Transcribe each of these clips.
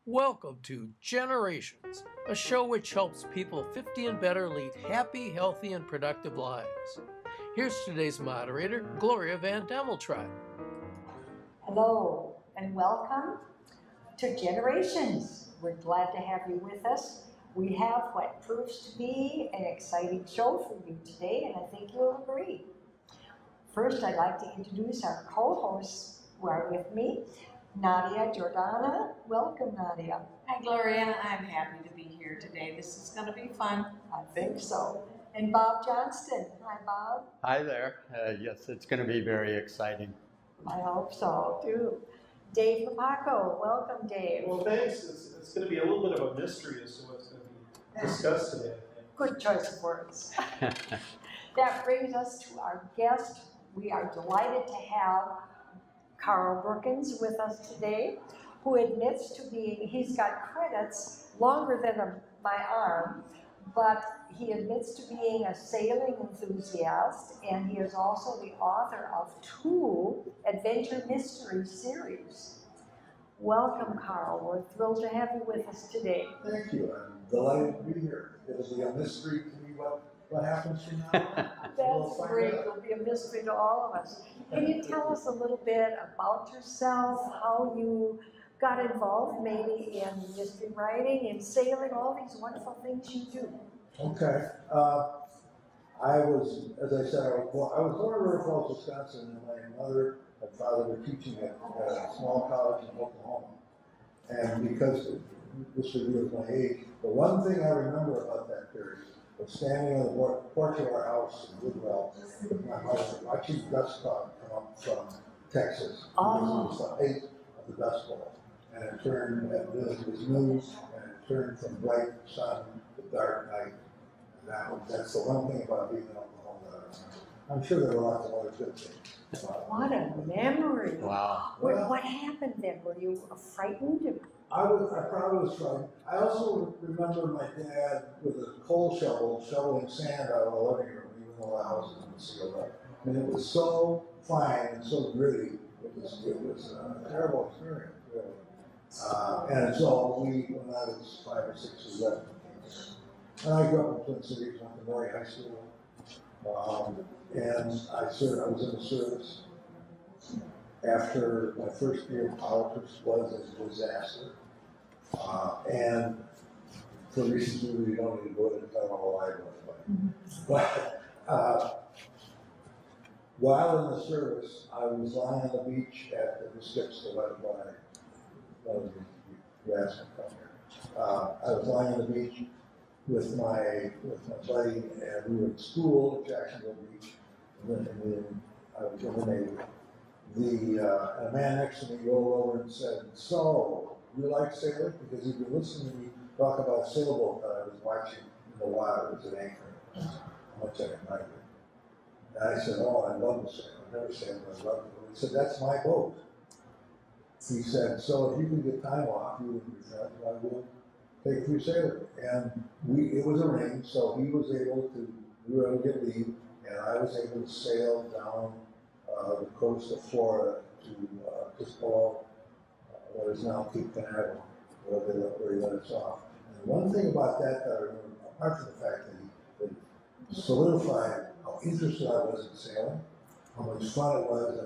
Welcome to Generations, a show which helps people 50 and better lead happy, healthy, and productive lives. Here's today's moderator, Gloria Van Demeltried. Hello, and welcome to Generations. We're glad to have you with us. We have what proves to be an exciting show for you today, and I think you'll agree. First, I'd like to introduce our co-hosts who are with me. Nadia Jordana. Welcome, Nadia. Hi, Gloria. I'm happy to be here today. This is going to be fun. I think so. And Bob Johnston. Hi, Bob. Hi there. Yes, it's going to be very exciting. I hope so, too. Dave Papaco. Welcome, Dave. Well, thanks. It's going to be a little bit of a mystery as to what's going to be discussed today. Good choice of words. That brings us to our guest. We are delighted to have Carl Brookings with us today, who admits to being, he's got credits longer than my arm, but he admits to being a sailing enthusiast, and he is also the author of 2 adventure mystery series. Welcome, Carl. We're thrilled to have you with us today. Thank you. I'm delighted to be here. It'll be a mystery to me what happens from now on. That's great. It'll be a mystery to all of us. Can you tell us a little bit about yourself, how you got involved maybe in mystery writing and sailing, all these wonderful things you do? Okay. I was, as I said, I was born in River Falls, Wisconsin, and my mother and father were teaching at a small college in Oklahoma. And because this would be with my age, the one thing I remember about that period was standing on the porch of our house in Woodwell with my mother watching dust cloud come up from Texas. Oh. It was the height of the Dust Bowl. And it turned, it was new, and it turned from bright sun to dark night. And that's the one thing about being in Oklahoma that I remember. I'm sure there were lots of other good things. What a memory. Wow. What happened then? Were you frightened? I probably was frightened. I also remember my dad with a coal shovel shoveling sand out of the living room, even though the house was sealed up. I mean, it was so fine and so gritty. It was a terrible experience, really. And so when I was 5 or 6 or 7, and I grew up in Twin Cities, went to Maury High School, and I was in the service. After my first year of politics was a disaster, and for reasons we really don't need to go into, I don't know why I But while in the service, I was lying on the beach at the skips to let you asked me to come here. I was lying on the beach with my buddy, and we were at school at Jacksonville Beach, and then I was in the Navy. A man next to me rolled over and said, "So, you like sailing?" Because he'd been listening to me talk about a sailboat that I was watching in the water. It was an anchor. How much I admired it. And I said, "Oh, I love to sail. I've never sailed, but I love it." He said, "That's my boat." He said, "So if you can get time off, you and your friends, I will take you sailing." And it was arranged, so we were able to get leave, and I was able to sail down the coast of Florida to just below what is now Cape Canaveral, where he let us off. And one thing about that I remember, apart from the fact that he solidified how interested I was in sailing, how much fun it was,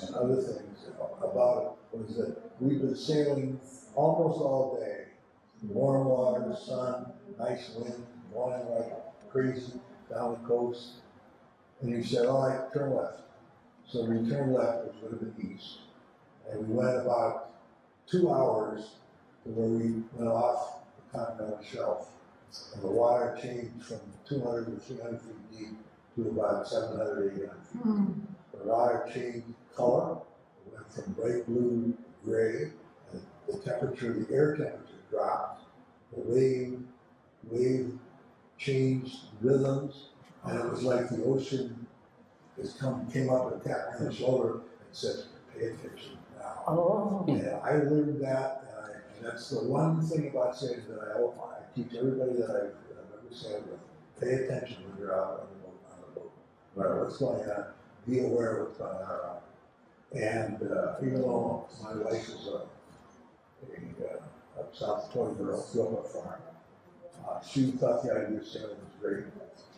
and other things about it, was that we've been sailing almost all day. Warm water, sun, nice wind, blowing like crazy down the coast. And he said, "All right, turn left." So we turned left, which would have been east. And we went about 2 hours to where we went off the continental shelf. And the water changed from 200 to 300 feet deep to about 700, 800 feet. The water changed color. It went from bright blue to gray. And the air temperature dropped. The wave changed rhythms. And it was like the ocean came up and tapped me on the shoulder and said, "Pay attention now." Oh. And I learned that, and that's the one thing about sailing that I teach everybody that I've ever sailed with. Pay attention when you're out on the boat. No matter what's going on, be aware of what's going on around. And even though my wife is a up south of 20 girls, grew up a farm. She thought the idea of sailing was great.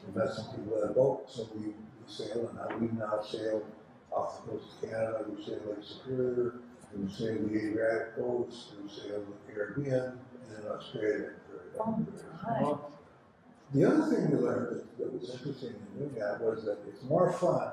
We met some people that had a boat, so we sailed, and we now sail off the coast of Canada. We sail Lake Superior, we sail the Adriatic coast, we sail the Caribbean, and then Australia. The other thing we learned that was interesting in doing that was that it's more fun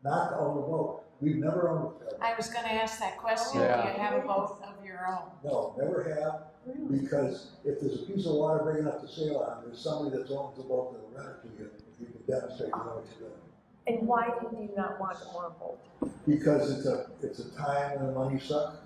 not to own a boat. We've never owned a boat. I was gonna ask that question, do Yeah. you have a boat of your own? No, never have, because if there's a piece of water big enough to sail on, there's somebody that owns the boat that'll rent it to you if you can demonstrate you know what you're doing. And why did you not want to own a boat? Because it's a time and a money suck,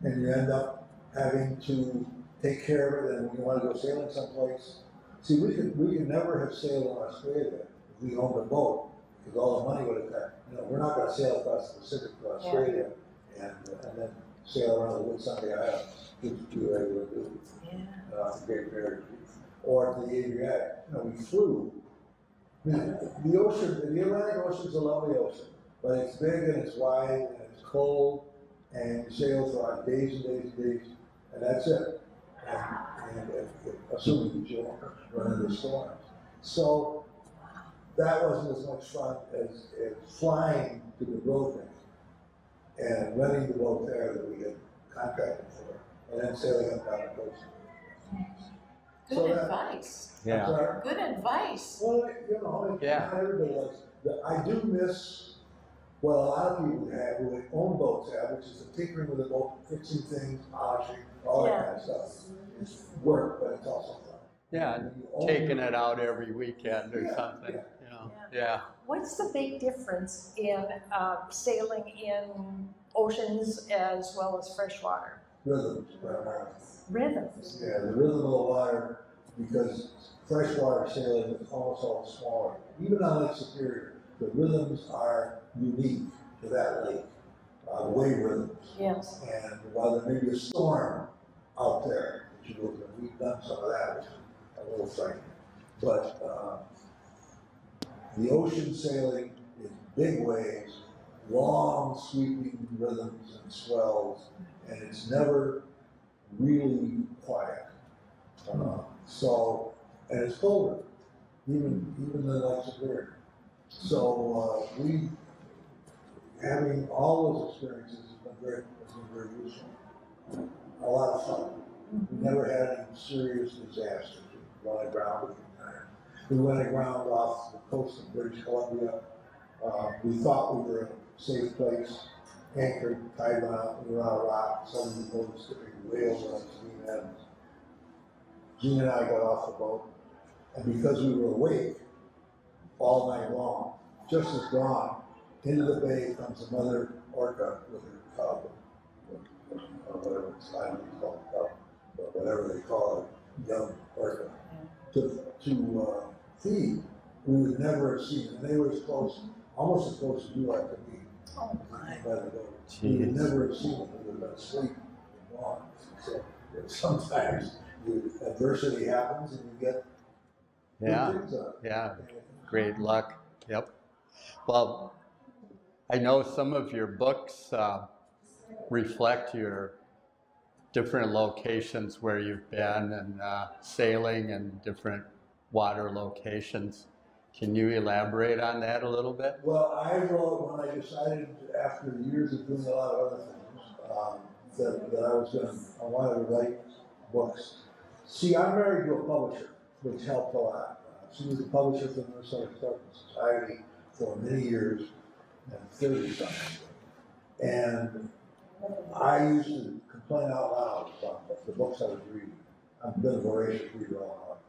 and you end up having to take care of it, and when you wanna go sailing someplace. See, we could never have sailed in Australia if we owned a boat, because all the money would have got, we're not gonna sail across the Pacific to Australia and then sail around the Whitsunday Islands, which we were able to do. The Great Barrier Reef, or to the Adriatic. We flew. The ocean, the Atlantic Ocean is a lovely ocean, but it's big and it's wide and it's cold, and you sail for days and days and days, and that's it. And assuming that you won't run into storms. So that wasn't as much fun as flying to the Brookings and renting the boat there that we had contracted for, and then sailing up down the coast. Good advice. Yeah. Good advice. Well, Yeah. not everybody likes it. I do miss what a lot of people have, who own boats have, which is the tinkering with the boat, fixing things, polishing, all that kind of stuff. It's work, but it's also fun. Yeah, taking it out every weekend or Yeah, something, yeah. Yeah. What's the big difference in sailing in oceans as well as freshwater? Rhythms, primarily. Rhythms. Yeah, the rhythm of the water, because freshwater sailing is almost all smaller. Even on Lake Superior, the rhythms are unique to that lake, wave rhythms. Yes. And while there may be a storm out there, that you look at, we've done some of that, which is a little frightening. But the ocean sailing is big waves, long sweeping rhythms and swells, and it's never really quiet. And it's colder, even than Lake Superior. So having all those experiences has been very useful. A lot of fun. We never had any serious disasters. We went aground a few times. We went aground off the coast of British Columbia. We thought we were in a safe place, anchored, tied out, we were on a rock. Suddenly the boat was skipping whales on steam ends. Gene and I got off the boat, and because we were awake all night long, just as dawn, into the bay comes a mother orca with her cub, or whatever it's called, cub, or whatever they call it, young orca, to feed. We would never have seen them. They were almost as close as you are to me. Oh my. We would never have seen them. We would have been asleep and gone. So sometimes adversity happens and you get good things out of it. Yeah, great luck, yep. Well, I know some of your books reflect your different locations where you've been and sailing and different water locations. Can you elaborate on that a little bit? Well, I wrote when I decided after years of doing a lot of other things that I wanted to write books. See, I'm married to a publisher, which helped a lot. She was a publisher for the Minnesota Historical Society for many years, and 30 something. And I used to complain out loud about the books I was reading. I've been a voracious reader all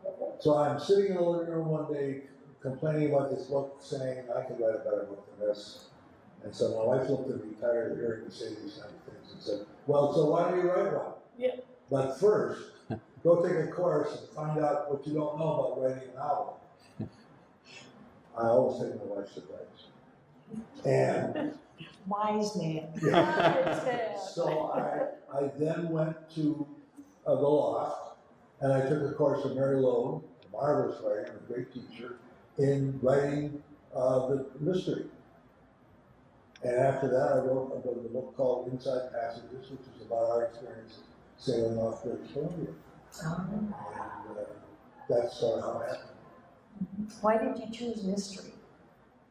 my life. So I'm sitting in the living room one day complaining about this book, saying I could write a better book than this. And so my wife looked at me, tired of hearing me say these kind of things, and said, well, so why don't you write one? Yeah. But first, go take a course and find out what you don't know about writing a novel. I always take my wife's advice. And Wise man. yeah. So I then went to the loft, and I took a course with Mary Lowe, a marvelous writer, a great teacher, in writing the mystery. And after that, I wrote a book called Inside Passages, which is about our experiences sailing off British Columbia. And that's sort of how it happened. Why did you choose mystery?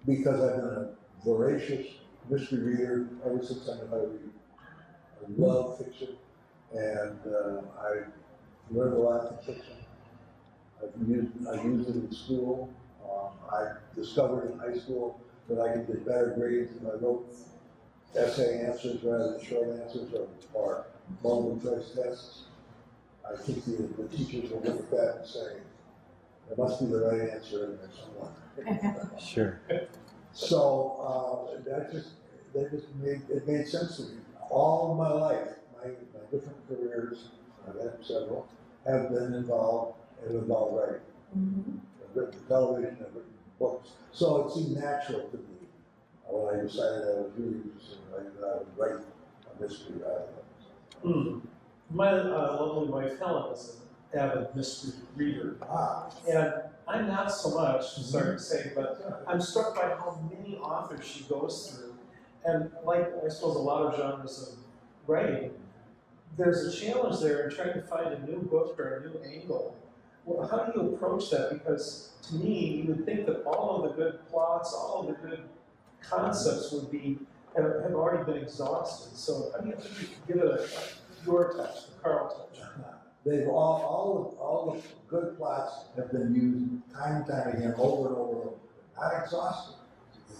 Because I've been a voracious mystery reader ever since I knew how to read. I love fiction, and I learned a lot from fiction. I used it in school. I discovered in high school that I could get better grades if I wrote essay answers rather than short answers or multiple choice tests. I think the teachers will look at that and say, there must be the right answer in there somewhere. Sure. So that just made sense to me. All of my life, my different careers, I've had several, have been involved writing. I've written television, I've written books. So it seemed natural to me when I decided I was really interested in writing that I would write a mystery rather. My lovely wife Helen is an avid mystery reader. And I'm not so much, sorry to say, but I'm struck by how many authors she goes through. And like, I suppose, a lot of genres of writing, there's a challenge there in trying to find a new book or a new angle. Well, how do you approach that? Because to me, you would think that all of the good plots, all of the good concepts would be, have already been exhausted. So how do you think you could give it your touch, the Carl touch? They've all the good plots have been used time and time again, over and over and over. Not exhausted.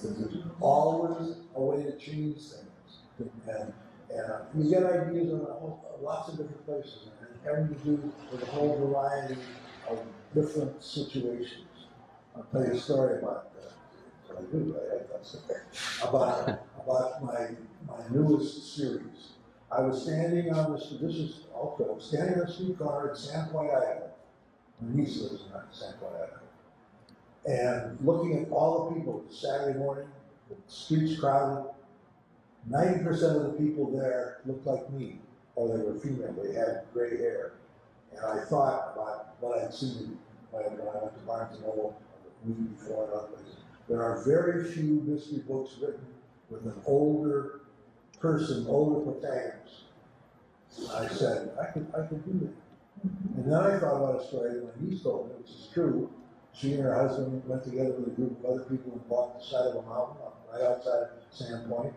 There's always a way to change things. And you get ideas in lots of different places, and having to do with a whole variety of different situations. I'll tell you a story about that. What I do, right? That's okay. About my newest series. I was standing on standing on a streetcar in Sandpoint, Idaho. My niece lives in Sandpoint, Idaho. And looking at all the people, it's Saturday morning, the streets crowded. 90% of the people there looked like me, or they were female, they had gray hair. And I thought about what I'd seen when I went to Barnes & Noble a week before and other places. There are very few mystery books written with an older person, older protagonist. I said, I could do that. And then I thought about a story that my niece told me, which is true. She and her husband went together with a group of other people and bought the side of a mountain right outside Sandpoint.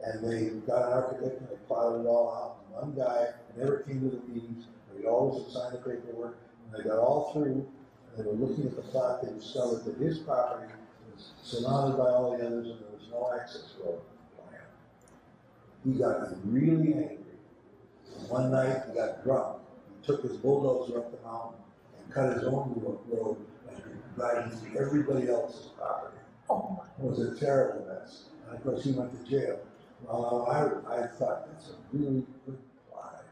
And they got an architect and they plotted it all out. And one guy never came to the meetings, but he always would sign the paperwork. And they got all through, and they were looking at the plot. They discovered that his property was surrounded by all the others, and there was no access road plan. He got really angry. And one night he got drunk. He took his bulldozer up the mountain and cut his own road and divided into everybody else's property. Oh. It was a terrible mess. And of course he went to jail. Well, I thought that's a really good plot.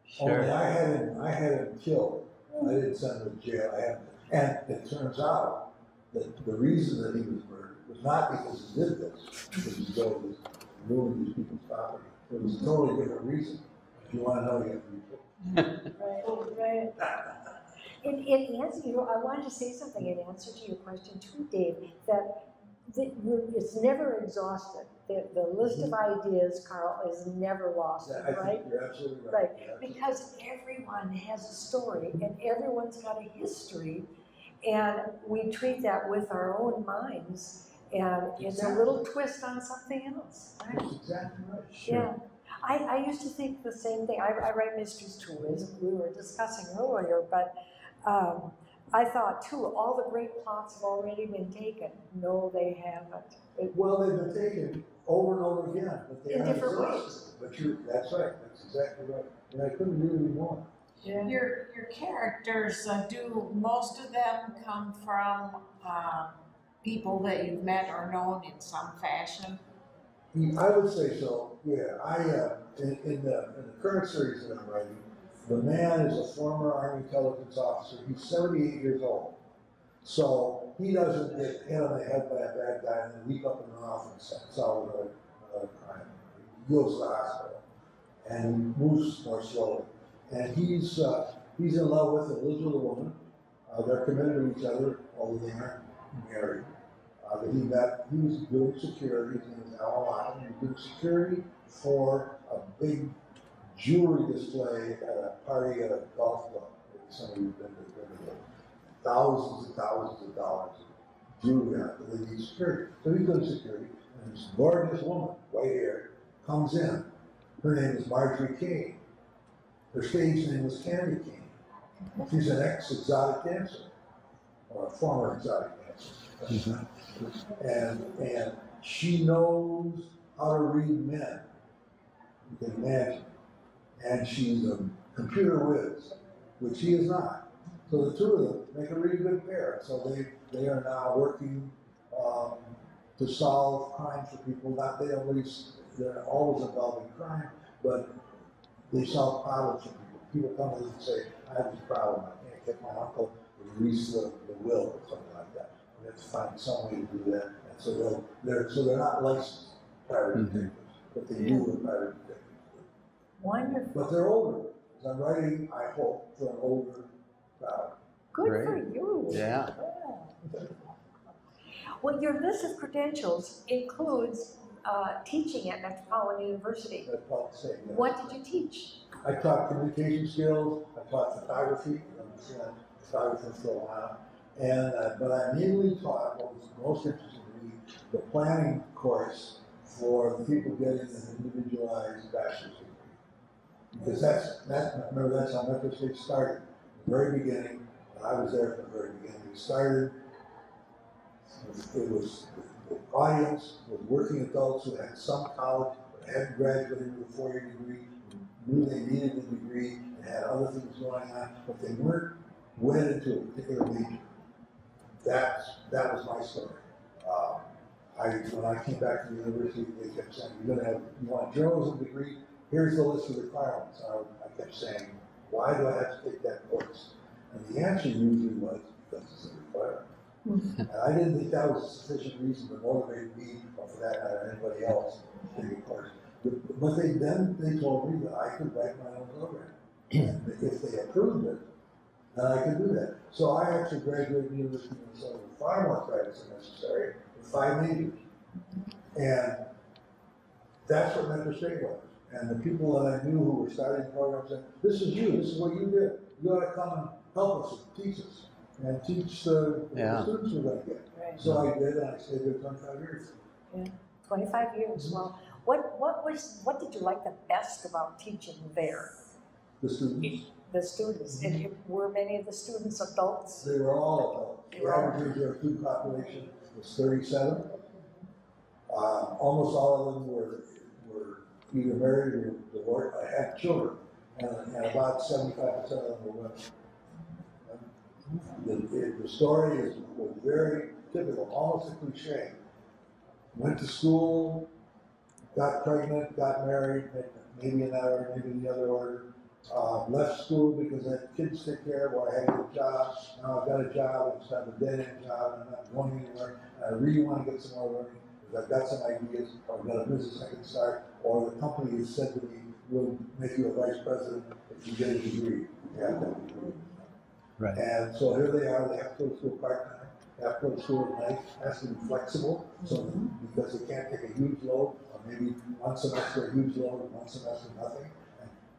Sure. Only I had him killed. I didn't send him to jail. And it turns out that the reason that he was murdered was not because he did this, because he was ruining these people's property. It was a totally different reason. If you want to know, you have to read it. Right. In answer, I wanted to say something in answer to your question too, Dave, that it's never exhausted. The list of ideas, Carl, is never lost, I right? think you're absolutely right. Right, because everyone has a story and everyone's got a history, and we treat that with our own minds, and it's a little twist on something else, right? That's exactly right. Sure. Yeah. I used to think the same thing. I write mysteries too, as we were discussing earlier, but I thought too, all the great plots have already been taken. No, they haven't. Well, they've been taken over and over again, but they In aren't different exhausted. But that's right. That's exactly right. And I couldn't agree with you more. Yeah. Your characters, do most of them come from people that you've met or known in some fashion? I would say so. Yeah, in the current series that I'm writing, the man is a former Army intelligence officer. He's 78 years old. So he doesn't get hit on the head by a bad guy and then leap up and run off and solve another crime. He goes to the hospital and he moves more slowly. And he's in love with and lives with a woman. They're committed to each other, although they aren't married. He was doing security. His name was Alan Locken. He was doing security for a big jewelry display at a party at a golf club. Some of you have been to thousands and thousands of dollars of jewelry on it, but they need security. So he's doing security, and this gorgeous woman, white hair, comes in. Her name is Marjorie King. Her stage name was Candy King. She's an ex-exotic dancer, or a former exotic dancer. And she knows how to read men, you can imagine. And she's a computer whiz, which he is not. So the two of them make a really good pair. So they are now working to solve crime for people. They're always involved in crime, but they solve problems for people. People come to us and say, I have this problem, I can't get my uncle to release the will or something like that. We have to find some way to do that. And so they're not licensed private detectives, but they do the private detectives. Wonderful. But they're older. As I'm writing, I hope, for an older crowd. Good Great. for you. Yeah. Well, your list of credentials includes teaching at Metropolitan University. That's about the same. Yeah. What did you teach? I taught communication skills, I taught photography, I was a photographer for a while, and but I immediately taught what was most interesting to me, the planning course for the people getting an individualized bachelor's degree. Because remember that's how Metro State started. The very beginning, and I was there from the very beginning. We started, the audience was working adults who had some college, but hadn't graduated with a 4-year degree, knew they needed a degree and had other things going on, but they weren't wedded to a particular major. That was my story. When I came back to the university, they kept saying, you want a journalism degree? Here's the list of requirements. I kept saying, why do I have to take that course? And the answer usually was, because it's a requirement. And I didn't think that was a sufficient reason to motivate me, or for that matter, anybody else, to take a course. But they told me that I could write my own program. And if they approved it, then I could do that. So I actually graduated from the University of Minnesota with far more credits than necessary, with 5 majors. And that's what Metro State was. And the people that I knew who were starting programs said, this is what you did. You ought to come and help us, teach us, and teach the students we're going to get. Right. So I did, and I stayed there 25 years. Yeah, 25 years. Well, what did you like the best about teaching there? The students. The students. And were many of the students adults? They were all adults. The average age of our student population was 37. Almost all of them were either married or divorced, had children, and about 75% of them were women. The story was very typical, almost a cliche. Went to school, got pregnant, got married, maybe in that order, maybe in the other order. Left school because I had kids to take care of, or I had a good job. Now I've got a job, it's not a dead-end job, and I'm not going anywhere. And I really want to get some more learning because I've got some ideas, or I've got a business I can start, or the company has said to me, we'll make you a vice president if you get a degree. You have that degree. Right. And so here they are, they have to go to school part-time, they have to go to school at night, has to be flexible, so because they can't take a huge load, or maybe one semester a huge load, one semester nothing.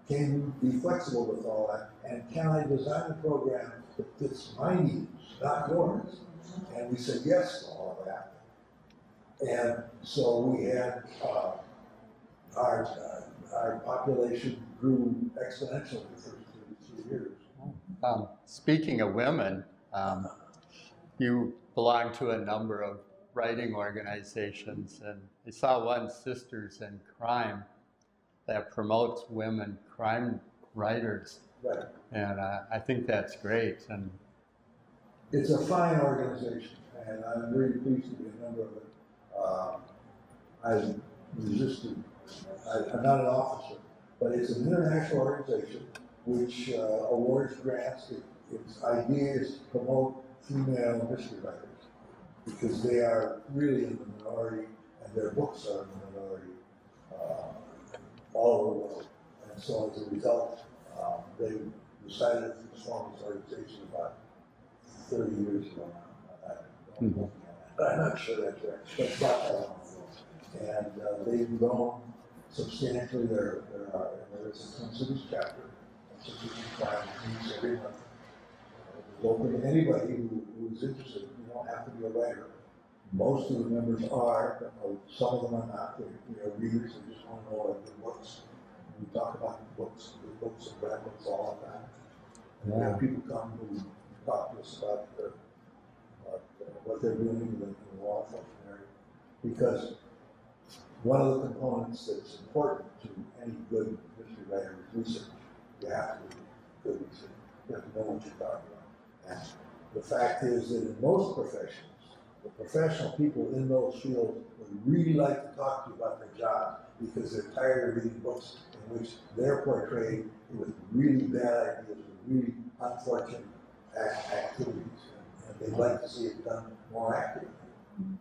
Can you be flexible with all that? And can I design a program that fits my needs, not yours? And we said yes to all of that. And so we had our population grew exponentially the first 2 years. Speaking of women, you belong to a number of writing organizations, and I saw one, Sisters in Crime, that promotes women crime writers. Right. And I think that's great. And it's a fine organization, and I'm very pleased to be a member of it. I resisted, I'm not an officer, but it's an international organization which awards grants. Its idea is to promote female mystery writers because they are really in the minority, and their books are in the minority all over the world. And so as a result, they decided to form this organization about 30 years ago now. I'm not sure that's right, but about that long ago. And they've grown substantially. There is a Twin Cities chapter. So you can find meetings every month. It's open to anybody who's interested. You don't have to be a writer. Most of the members are, but some of them are not. They're readers. They just want to know like the books. And we talk about the books and read books all the time. And we have people come who talk to us about what they're doing in the law enforcement area. Because one of the components that's important to any good mystery writer is research. You have to do good research. You have to know what you're talking about. And the fact is that in most professions, the professional people in those fields would really like to talk to you about their job because they're tired of reading books in which they're portrayed with really bad ideas, with really unfortunate activities. And they'd like to see it done more accurately.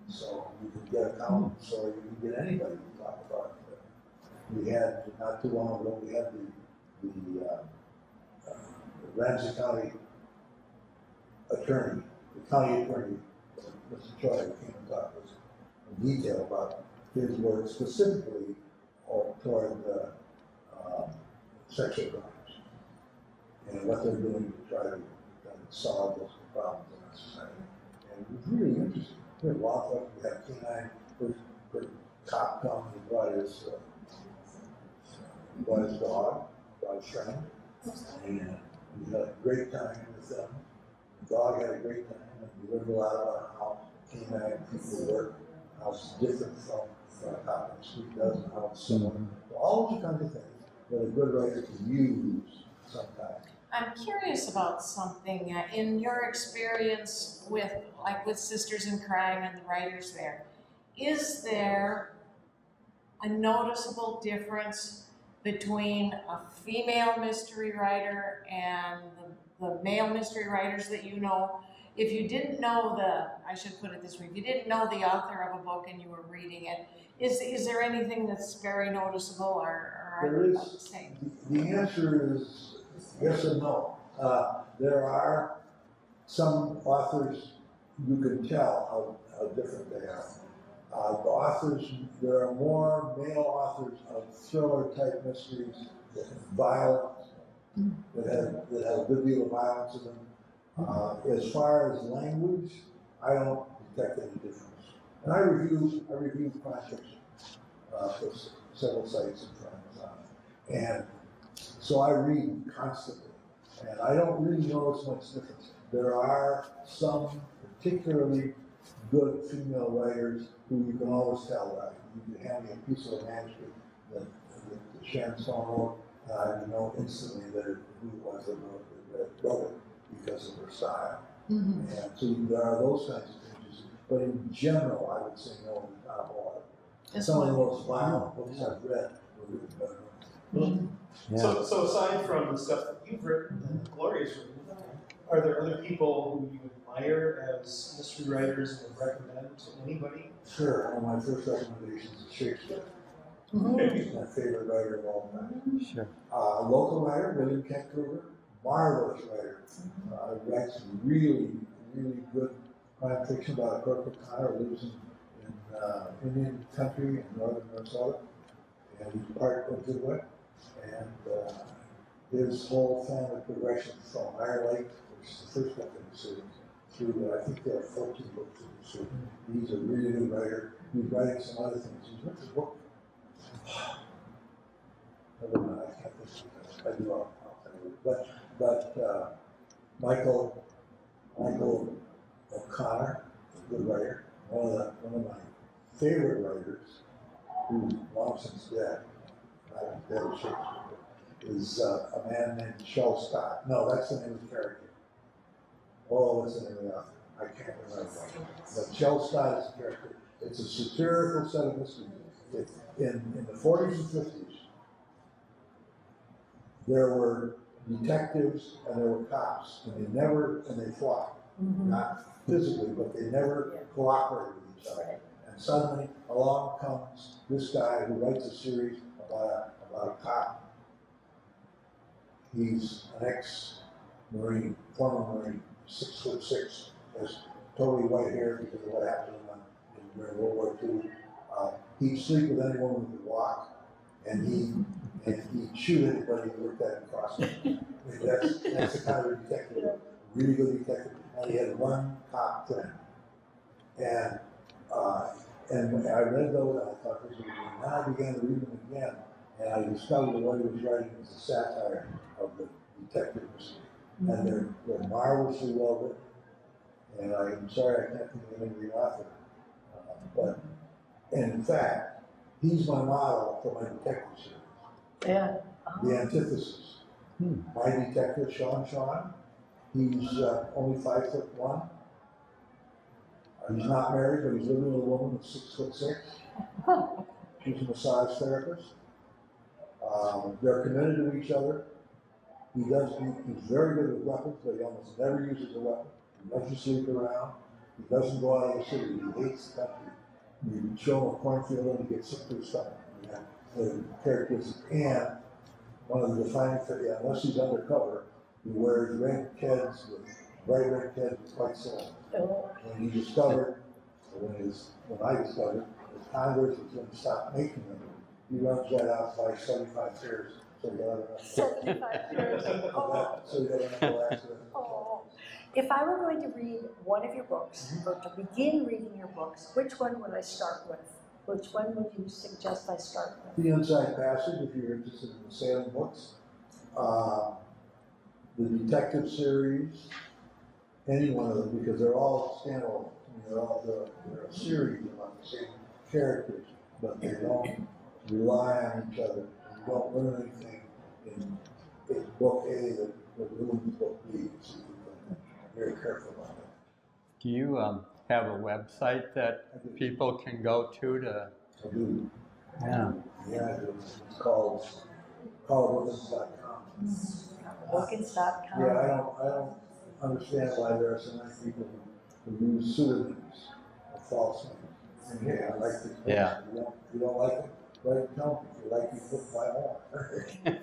So you can get accountants or you can get anybody to talk about it. We had, not too long ago, we had the Ramsey County attorney, the county attorney, Mr. Choi, came and talked to us in detail about his work specifically toward sexual crimes and what they're doing to try to solve those problems in our society. And it was really interesting. We had law enforcement, we had canine, first cop come and brought his dog, brought his friend, and we had a great time with them. The dog had a great time, and we learned a lot about how canine people work, how it's different from what a cop in the street does, and how it's similar. So all those kinds of things that a good writer can use sometimes. I'm curious about something. In your experience with Sisters in Crime and the writers there, is there a noticeable difference between a female mystery writer and the male mystery writers that you know? If you didn't know I should put it this way, if you didn't know the author of a book and you were reading it, is there anything that's very noticeable or There is. the same? The answer is yes and no. There are some authors you can tell how different they are. There are more male authors of thriller type mysteries that have violence, that have a good deal of violence in them. As far as language, I don't detect any difference. And I review crime fiction for several sites in France. And so I read constantly, and I don't really notice much difference. There are some particularly good female writers who you can always tell that. You can hand me a piece of a manuscript that Sharon Stone wrote, and you know instantly that who it was that wrote it because of her style. Mm-hmm. And so there are those kinds of changes. But in general, I would say no, not a whole lot. Some of the most violent books I've read were written by women. Yeah. So aside from the stuff that you've written and Gloria's written, are there other people who you admire as mystery writers and would recommend to anybody? Sure. One of my first recommendations is Shakespeare. Mm-hmm. He's my favorite writer of all time. Sure. Local writer, William Kent Kruger, marvelous writer. Writes really, really good crime fiction about a corporate Connor who lives in Indian country in northern Minnesota, and he's part of Goodwood. And his whole family progression from Iron Lake, which is the first book in the series, through I think there are 14 books in the series. He's a really good writer. He's writing some other things. He's written a book. Never mind, I can't think of it. I do. I'll tell you. But Michael O'Connor, a good writer, one of my favorite writers, who's long since dead. I don't know if Shakespeare is a man named Shel Scott. No, that's the name of the character. Oh, what's the name of the author? I can't remember. But Shel Scott is the character. It's a satirical set of mysteries. In the 40s and 50s, there were detectives and there were cops, and they fought. Mm-hmm. Not physically, but they never cooperated with each other. And suddenly along comes this guy who writes a series about a cop. He's an ex-Marine, former Marine, 6'6", has totally white hair because of what happened during World War II. He'd sleep with anyone who could walk. and he'd shoot anybody who looked at him crossly. That's the kind of detective, really good detective. And he had one cop friend. And I read those, and I thought this was good. Then I began to read them again, and I discovered that what he was writing was a satire of the detective mystery. And they're marvelously well written. And I'm sorry I can't think of the name of the author. And in fact, he's my model for my detective series. Yeah. The antithesis. My detective, Sean, he's only 5'1". He's not married, but he's living with a woman that's 6'6". She's a massage therapist. They're committed to each other. He's very good with weapons, but he almost never uses a weapon. He doesn't sleep around. He doesn't go out of the city. He hates the country. You show him a cornfield and he gets sick to his stomach. The characters, and one of the defining things, unless he's undercover, he wears red Keds bright red Keds with white silk. And he discovered, when I discovered, that Congress was going to stop making them. He runs that out by 75 years, so he got enough. 75 years. So he got enough accident. Oh. If I were going to read one of your books, or to begin reading your books, which one would I start with? Which one would you suggest I start with? The Inside Passage, if you're interested in the sailing books. The detective series, any one of them, because they're all standalone. They're a series about the same characters, but they don't rely on each other. You don't learn anything in book A that ruins book B. So you're very careful about that. Do you have a website that people can go to? I do. Yeah. Yeah, it's called Brookings.com. Brookings.com. Yeah, I don't understand why there are so many people who use pseudonyms or false names. And yeah, I like this. Yeah. You don't like it? Write down. If you like it, put buy more.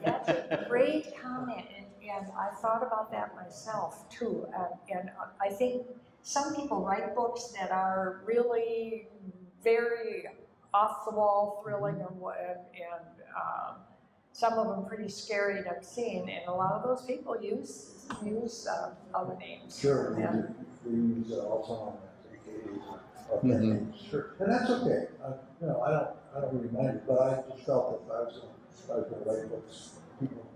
That's a great comment, and I thought about that myself too. And I think some people write books that are really very off the wall, thrilling, and some of them pretty scary and obscene. And a lot of those people use other names. Sure, Yeah. we use also AKAs or names. Sure, and that's okay. I don't really mind it, but I just felt that if I was going to write books, people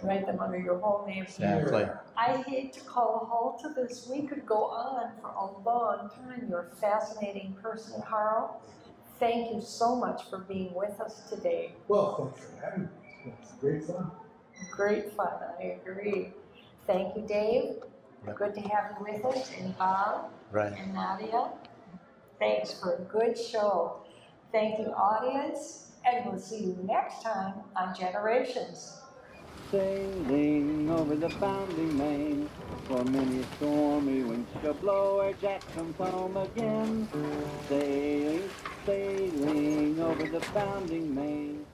Write them under your whole name. Exactly. I hate to call a halt to this. We could go on for a long time. You're a fascinating person, Carl. Thank you so much for being with us today. Well, thanks for having me. It's great fun. Great fun, I agree. Thank you, Dave. Yep. Good to have you with us, and Bob, Right. and Nadia. Thanks for a good show. Thank you, audience, and we'll see you next time on Generations. Sailing over the bounding main, for many stormy winds shall blow ere Jack comes home again. Sailing, sailing over the bounding main.